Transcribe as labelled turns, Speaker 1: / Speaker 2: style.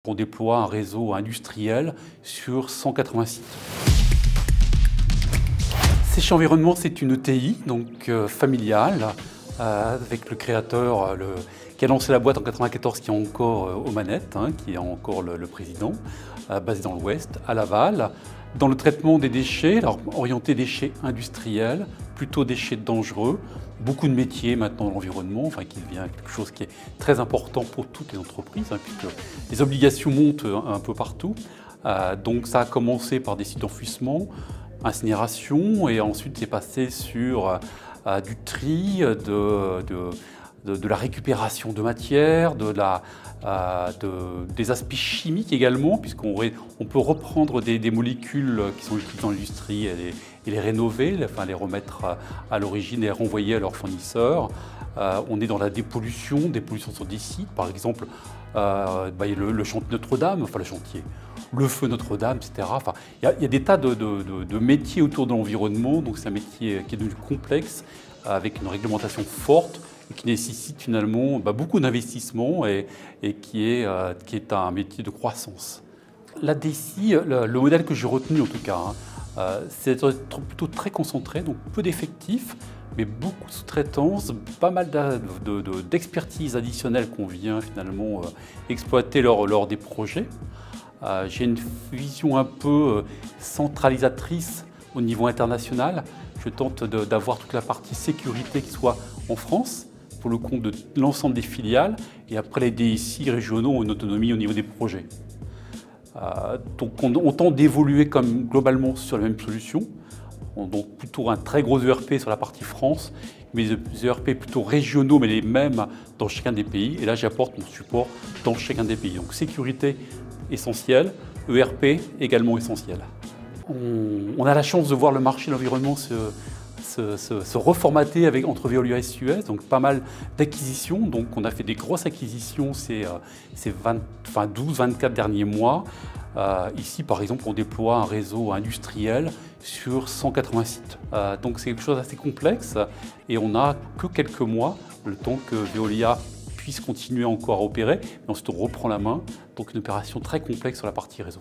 Speaker 1: On déploie un réseau industriel sur 180 sites. Séché Environnement, c'est une ETI, donc familiale, avec le créateur qui a lancé la boîte en 1994, qui est encore aux manettes, qui est encore le président, basé dans l'Ouest, à Laval. Dans le traitement des déchets, alors orienté déchets industriels, plutôt déchets dangereux, beaucoup de métiers maintenant dans l'environnement, qui devient quelque chose qui est très important pour toutes les entreprises, puisque les obligations montent un peu partout. Donc ça a commencé par des sites d'enfouissement, incinération, et ensuite c'est passé sur du tri, de la récupération de matière, des aspects chimiques également, puisqu'on peut reprendre des molécules qui sont utilisées dans l'industrie et les rénover, les remettre à l'origine et les renvoyer à leurs fournisseurs. On est dans la dépollution sur des sites, par exemple le chantier Notre-Dame, le feu Notre-Dame, etc. Il y a des tas de métiers autour de l'environnement, donc c'est un métier qui est devenu complexe, avec une réglementation forte, et qui nécessite finalement beaucoup d'investissement et qui est un métier de croissance. La DSI, le modèle que j'ai retenu en tout cas, c'est d'être plutôt très concentré, donc peu d'effectifs, mais beaucoup de sous-traitance, pas mal d'expertise additionnelle qu'on vient finalement exploiter lors des projets. J'ai une vision un peu centralisatrice au niveau international. Je tente d'avoir toute la partie sécurité qui soit en France, pour le compte de l'ensemble des filiales, et après les DSI régionaux ont une autonomie au niveau des projets. Donc on tente d'évoluer globalement sur la même solution, donc plutôt un très gros ERP sur la partie France, mais des ERP plutôt régionaux, mais les mêmes dans chacun des pays, et là j'apporte mon support dans chacun des pays. Donc sécurité essentielle, ERP également essentiel. On a la chance de voir le marché de l'environnement se reformater entre Veolia et Suez, donc pas mal d'acquisitions. Donc on a fait des grosses acquisitions ces 12-24 derniers mois. Ici par exemple on déploie un réseau industriel sur 180 sites. Donc c'est quelque chose d'assez complexe et on n'a que quelques mois, le temps que Veolia puisse continuer encore à opérer, mais ensuite on reprend la main. Donc une opération très complexe sur la partie réseau.